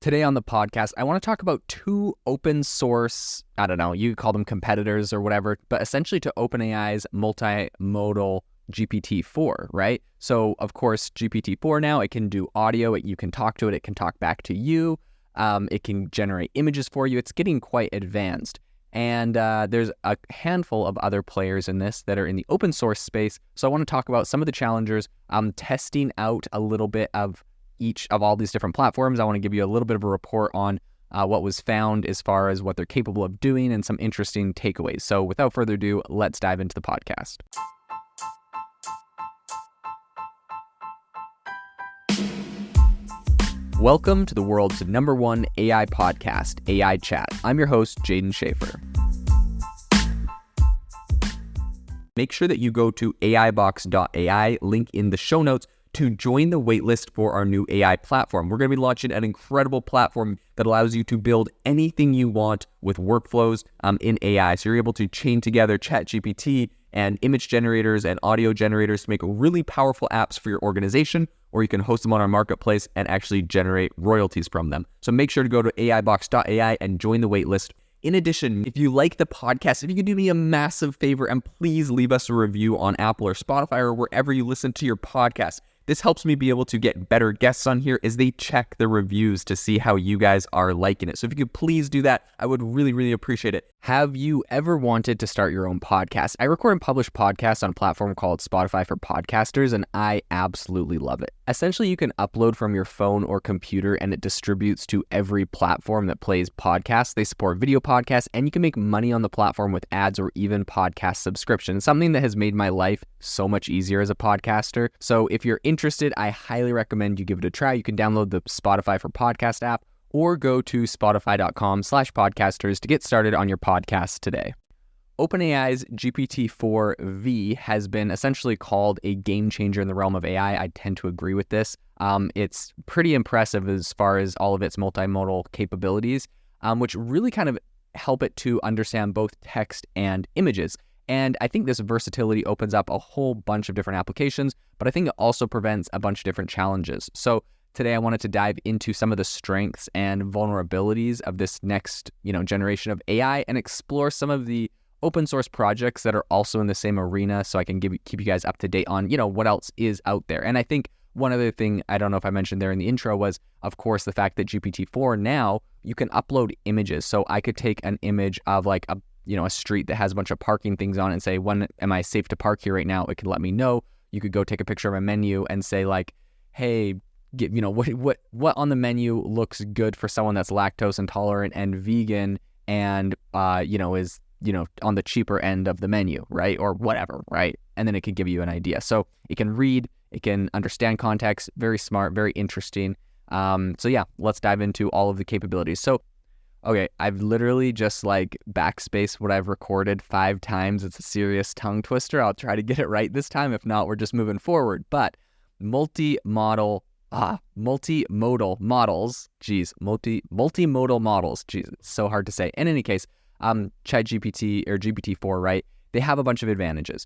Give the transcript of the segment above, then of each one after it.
Today on the podcast, I want to talk about two open source, I don't know, you could call them competitors or whatever, but essentially to OpenAI's multimodal GPT-4, right? So, of course, GPT-4 now, it can do audio, you can talk to it, it can talk back to you, it can generate images for you. It's getting quite advanced. And there's a handful of other players in this that are in the open source space. So I want to talk about some of the challengers, testing out a little bit of each of all these different platforms. I want to give you a little bit of a report on what was found as far as what they're capable of doing and some interesting takeaways. So without further ado, let's dive into the podcast. Welcome to the world's #1 AI podcast, AI Chat. I'm your host, Jaden Schaefer. Make sure that you go to aibox.ai, link in the show notes, to join the waitlist for our new AI platform. We're going to be launching an incredible platform that allows you to build anything you want with workflows in AI. So you're able to chain together ChatGPT and image generators and audio generators to make really powerful apps for your organization, or you can host them on our marketplace and actually generate royalties from them. So make sure to go to aibox.ai and join the waitlist. In addition, if you like the podcast, if you could do me a massive favor and please leave us a review on Apple or Spotify or wherever you listen to your podcast. This helps me be able to get better guests on here as they check the reviews to see how you guys are liking it. So if you could please do that, I would really, really appreciate it. Have you ever wanted to start your own podcast? I record and publish podcasts on a platform called Spotify for Podcasters, and I absolutely love it. Essentially, you can upload from your phone or computer, and it distributes to every platform that plays podcasts. They support video podcasts, and you can make money on the platform with ads or even podcast subscriptions, something that has made my life so much easier as a podcaster. So if you're interested, I highly recommend you give it a try. You can download the Spotify for Podcast app or go to spotify.com/podcasters to get started on your podcast today. OpenAI's GPT-4V has been essentially called a game changer in the realm of AI. I tend to agree with this. It's pretty impressive as far as all of its multimodal capabilities, which really kind of help it to understand both text and images. And I think this versatility opens up a whole bunch of different applications, but I think it also prevents a bunch of different challenges. So today I wanted to dive into some of the strengths and vulnerabilities of this next, generation of AI and explore some of the open source projects that are also in the same arena so I can keep you guys up to date on, what else is out there. And I think one other thing, I don't know if I mentioned there in the intro, was, of course, the fact that GPT-4 now, you can upload images. So I could take an image of like a street that has a bunch of parking things on it and say, when am I safe to park here right now? It can let me know. You could go take a picture of a menu and say like, hey, what on the menu looks good for someone that's lactose intolerant and vegan and, is, on the cheaper end of the menu, right? Or whatever, right? And then it could give you an idea. So it can read, it can understand context, very smart, very interesting. So yeah, let's dive into all of the capabilities. So, okay, I've literally just backspaced what I've recorded 5 times. It's a serious tongue twister. I'll try to get it right this time. If not, we're just moving forward. But multimodal models. Multimodal models. Geez, it's so hard to say. In any case, ChatGPT or GPT-4, right? They have a bunch of advantages.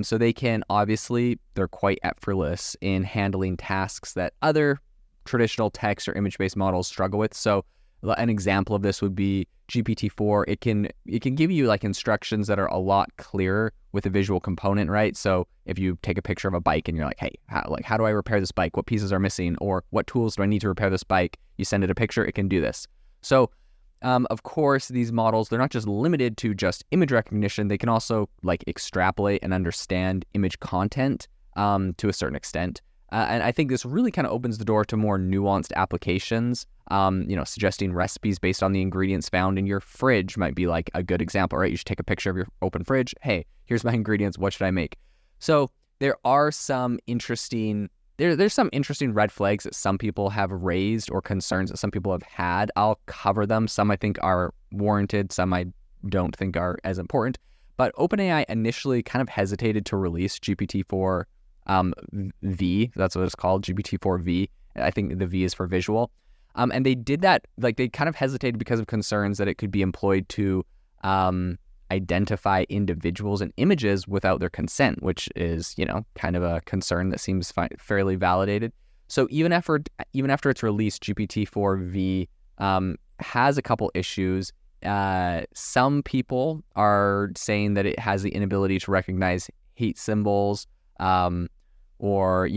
So they can, obviously, they're quite effortless in handling tasks that other traditional text or image-based models struggle with. So an example of this would be GPT-4. It can give you instructions that are a lot clearer with a visual component, right? So if you take a picture of a bike and you're like, hey, how do I repair this bike? What pieces are missing? Or what tools do I need to repair this bike? You send it a picture, it can do this. So of course, these models, they're not just limited to just image recognition. They can also extrapolate and understand image content to a certain extent. And I think this really kind of opens the door to more nuanced applications. Suggesting recipes based on the ingredients found in your fridge might be a good example, right? You should take a picture of your open fridge. Hey, here's my ingredients. What should I make? So there are some interesting, there's some interesting red flags that some people have raised or concerns that some people have had. I'll cover them. Some I think are warranted. Some I don't think are as important. But OpenAI initially kind of hesitated to release GPT-4 V. That's what it's called, GPT-4V. I think the V is for visual. And they did that, they kind of hesitated because of concerns that it could be employed to identify individuals and images without their consent, which is, kind of a concern that seems fairly validated. So even after its release, GPT-4V has a couple issues. Some people are saying that it has the inability to recognize hate symbols, or,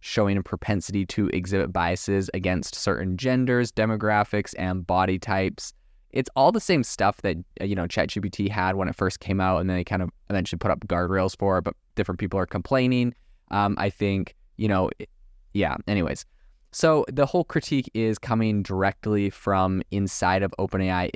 showing a propensity to exhibit biases against certain genders, demographics, and body types. It's all the same stuff that, ChatGPT had when it first came out, and then they kind of eventually put up guardrails for it, but different people are complaining. I think, anyways. So the whole critique is coming directly from inside of OpenAI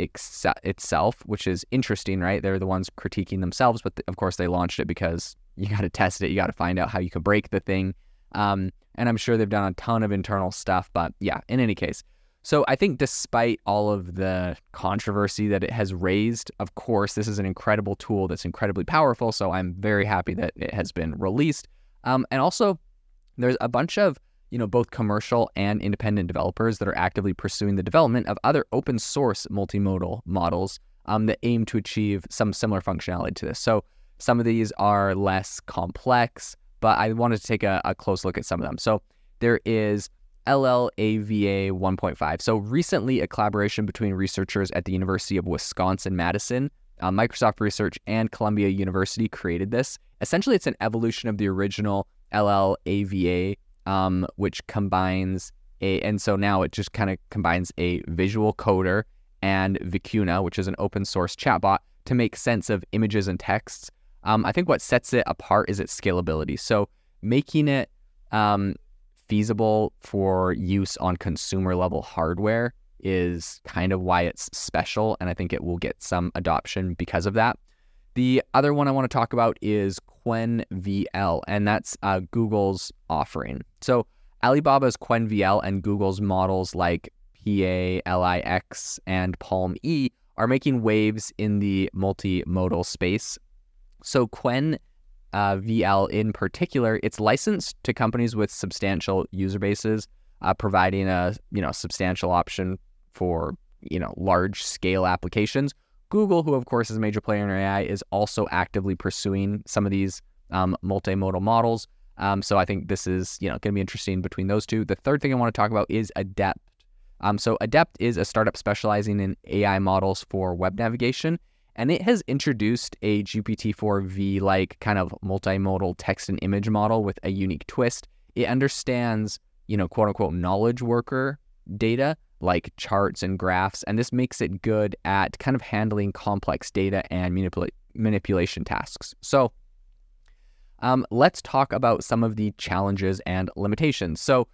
itself, which is interesting, right? They're the ones critiquing themselves, but of course they launched it because you got to test it. You got to find out how you can break the thing. And I'm sure they've done a ton of internal stuff, but yeah, in any case. So I think despite all of the controversy that it has raised, of course, this is an incredible tool that's incredibly powerful. So I'm very happy that it has been released. And also there's a bunch of, both commercial and independent developers that are actively pursuing the development of other open source multimodal models that aim to achieve some similar functionality to this. So some of these are less complex, but I wanted to take a close look at some of them. So there is LLAVA 1.5. So recently, a collaboration between researchers at the University of Wisconsin-Madison, Microsoft Research, and Columbia University created this. Essentially, it's an evolution of the original LLAVA, which combines and so now it just kind of combines a visual coder and Vicuna, which is an open source chatbot, to make sense of images and texts. I think what sets it apart is its scalability. So making it feasible for use on consumer level hardware is kind of why it's special, and I think it will get some adoption because of that. The other one I want to talk about is QuenVL, and that's Google's offering. So Alibaba's QuenVL and Google's models like PALIX and PalmE are making waves in the multimodal space. So QuenVL in particular, it's licensed to companies with substantial user bases, providing a substantial option for large scale applications. Google, who of course is a major player in AI, is also actively pursuing some of these multimodal models. So I think this is going to be interesting between those two. The third thing I want to talk about is Adept. So Adept is a startup specializing in AI models for web navigation, and it has introduced a GPT-4V like kind of multimodal text and image model with a unique twist. It understands, quote unquote knowledge worker data like charts and graphs, and this makes it good at kind of handling complex data and manipulation tasks. So let's talk about some of the challenges and limitations. So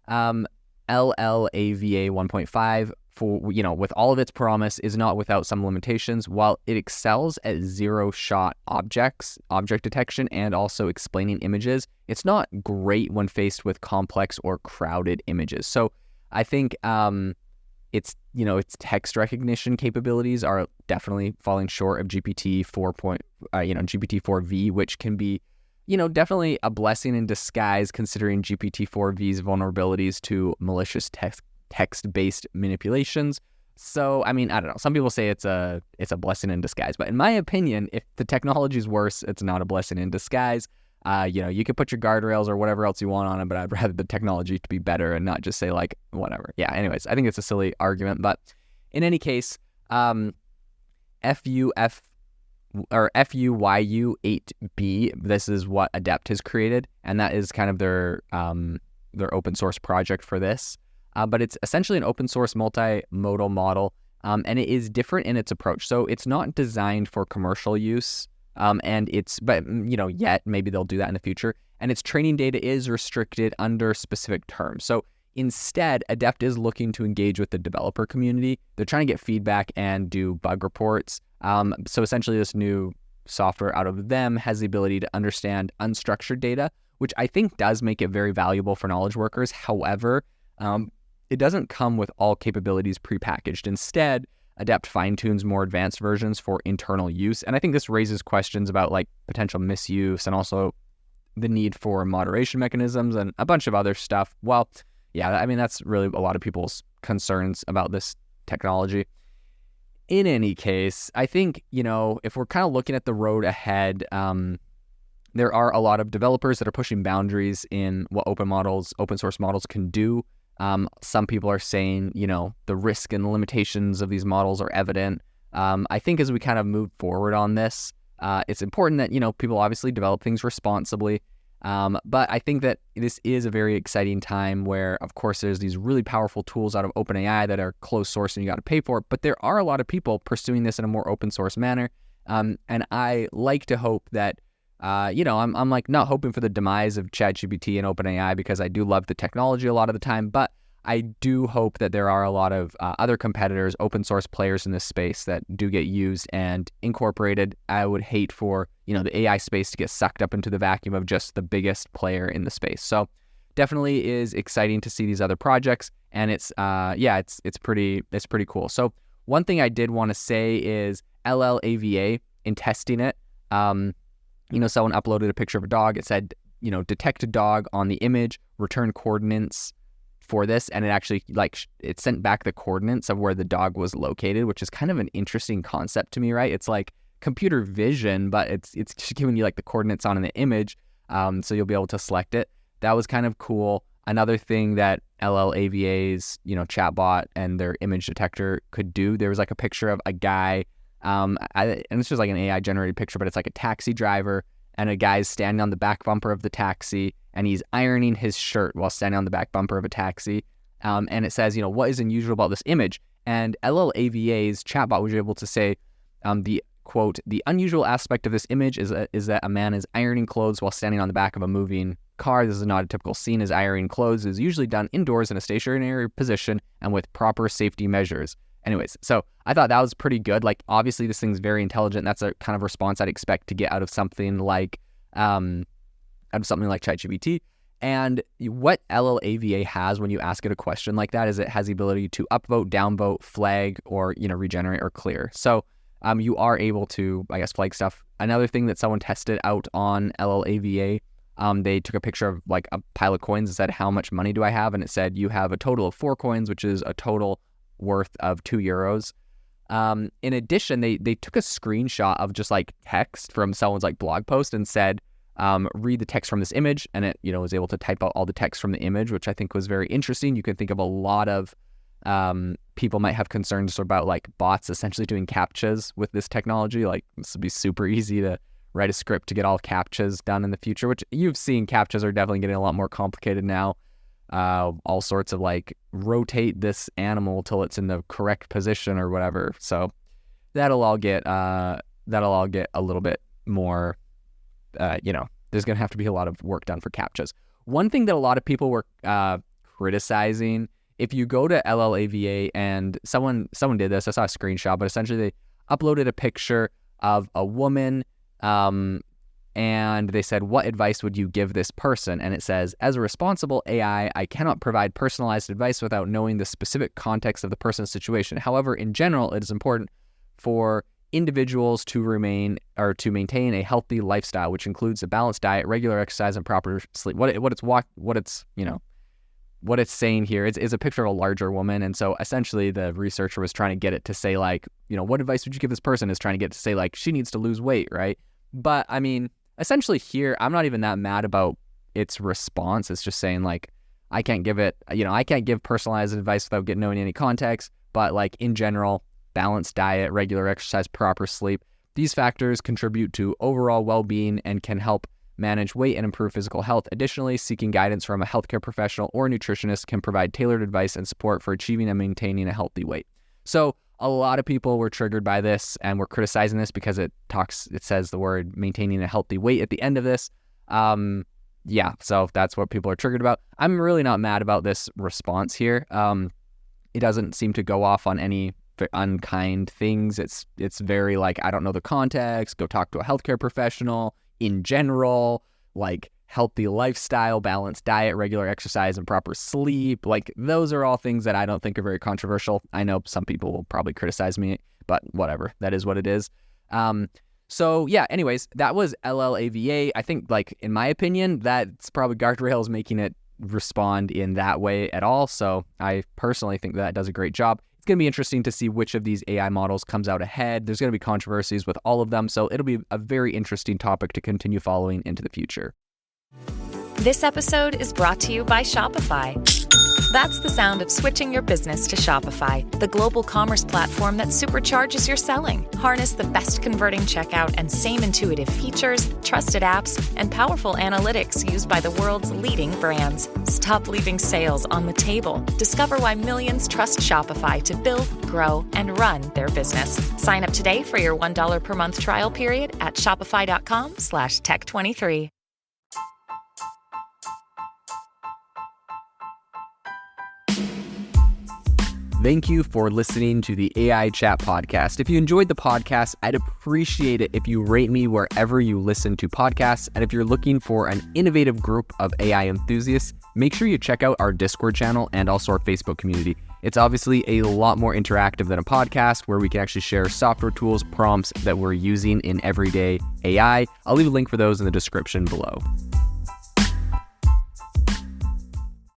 LLAVA 1.5, for with all of its promise, is not without some limitations. While it excels at zero-shot object detection and also explaining images, it's not great when faced with complex or crowded images. So I think its text recognition capabilities are definitely falling short of GPT-4V, which can be definitely a blessing in disguise considering GPT-4V's vulnerabilities to malicious text-based manipulations. So I don't know. Some people say it's a blessing in disguise, but in my opinion, if the technology is worse, it's not a blessing in disguise. You could put your guardrails or whatever else you want on it, but I'd rather the technology to be better and not just say like whatever. Yeah. Anyways, I think it's a silly argument, but in any case, FUYU8B, this is what Adept has created, and that is kind of their open source project for this. But it's essentially an open source multimodal model, and it is different in its approach. So it's not designed for commercial use. Yet maybe they'll do that in the future. And its training data is restricted under specific terms. So instead, Adept is looking to engage with the developer community. They're trying to get feedback and do bug reports. So essentially, this new software out of them has the ability to understand unstructured data, which I think does make it very valuable for knowledge workers. However, it doesn't come with all capabilities prepackaged. Instead, Adept fine-tunes more advanced versions for internal use. And I think this raises questions about like potential misuse and also the need for moderation mechanisms and a bunch of other stuff. Well, yeah, that's really a lot of people's concerns about this technology. In any case, I think, if we're kind of looking at the road ahead, there are a lot of developers that are pushing boundaries in what open source models can do. Some people are saying, the risk and the limitations of these models are evident. I think as we kind of move forward on this, it's important that, people obviously develop things responsibly. But I think that this is a very exciting time where, of course, there's these really powerful tools out of OpenAI that are closed source and you got to pay for it. But there are a lot of people pursuing this in a more open source manner. And I like to hope that, I'm like not hoping for the demise of ChatGPT and OpenAI because I do love the technology a lot of the time. But I do hope that there are a lot of other competitors, open source players in this space that do get used and incorporated. I would hate for, the AI space to get sucked up into the vacuum of just the biggest player in the space. So definitely is exciting to see these other projects. And it's pretty cool. So one thing I did want to say is LLAVA in testing it, someone uploaded a picture of a dog. It said, detect a dog on the image, return coordinates for this, and it actually it sent back the coordinates of where the dog was located, which is kind of an interesting concept to me, right? It's like computer vision, but it's just giving you the coordinates on an image, so you'll be able to select it. That was kind of cool. Another thing that LLAVA's chatbot and their image detector could do, there was a picture of a guy, and it's just an AI generated picture, but it's a taxi driver, and a guy's standing on the back bumper of the taxi, and he's ironing his shirt while standing on the back bumper of a taxi. And it says, what is unusual about this image? And LLAVA's chatbot was able to say, the quote, the unusual aspect of this image is that a man is ironing clothes while standing on the back of a moving car. This is not a typical scene, as ironing clothes is usually done indoors in a stationary position and with proper safety measures. Anyways, so I thought that was pretty good. Obviously this thing's very intelligent. That's a kind of response I'd expect to get out of something like ChatGPT. And what LLAVA has when you ask it a question like that is it has the ability to upvote, downvote, flag, or, regenerate or clear. So you are able to, flag stuff. Another thing that someone tested out on LLAVA, they took a picture of a pile of coins and said, how much money do I have? And it said, you have a total of 4 coins, which is a total worth of €2. In addition, they took a screenshot of just text from someone's blog post and said, read the text from this image, and it was able to type out all the text from the image, which I think was very interesting. You can think of a lot of people might have concerns about bots essentially doing CAPTCHAs with this technology. This would be super easy to write a script to get all CAPTCHAs done in the future, which you've seen. CAPTCHAs are definitely getting a lot more complicated now. All sorts of rotate this animal till it's in the correct position or whatever. So that'll all get a little bit more, there's going to have to be a lot of work done for CAPTCHAs. One thing that a lot of people were criticizing, if you go to LLAVA, and someone did this, I saw a screenshot, but essentially they uploaded a picture of a woman, and they said, what advice would you give this person? And it says, as a responsible AI, I cannot provide personalized advice without knowing the specific context of the person's situation. However, in general, it is important for individuals to maintain a healthy lifestyle, which includes a balanced diet, regular exercise, and proper sleep. What it's saying here is a picture of a larger woman. And so essentially the researcher was trying to get it to say what advice would you give this person, is trying to get it to say she needs to lose weight, right? But I mean, essentially here, I'm not even that mad about its response. It's just saying I can't give it, I can't give personalized advice without knowing any context, but in general, balanced diet, regular exercise, proper sleep, these factors contribute to overall well-being and can help manage weight and improve physical health. Additionally, seeking guidance from a healthcare professional or nutritionist can provide tailored advice and support for achieving and maintaining a healthy weight. So a lot of people were triggered by this and were criticizing this because it says the word maintaining a healthy weight at the end of this. So that's what people are triggered about. I'm really not mad about this response here. It doesn't seem to go off on any unkind things. It's very I don't know the context, go talk to a healthcare professional. In general, healthy lifestyle, balanced diet, regular exercise, and proper sleep. Those are all things that I don't think are very controversial. I know some people will probably criticize me, but whatever. That is what it is. So yeah, anyways, that was LLAVA. I think in my opinion, that's probably guardrails making it respond in that way at all. So I personally think that does a great job. It's going to be interesting to see which of these AI models comes out ahead. There's going to be controversies with all of them, so it'll be a very interesting topic to continue following into the future. This episode is brought to you by Shopify. That's the sound of switching your business to Shopify, the global commerce platform that supercharges your selling. Harness the best converting checkout and same intuitive features, trusted apps, and powerful analytics used by the world's leading brands. Stop leaving sales on the table. Discover why millions trust Shopify to build, grow, and run their business. Sign up today for your $1 per month trial period at shopify.com/tech23. Thank you for listening to the AI Chat Podcast. If you enjoyed the podcast, I'd appreciate it if you rate me wherever you listen to podcasts. And if you're looking for an innovative group of AI enthusiasts, make sure you check out our Discord channel and also our Facebook community. It's obviously a lot more interactive than a podcast where we can actually share software tools, prompts that we're using in everyday AI. I'll leave a link for those in the description below.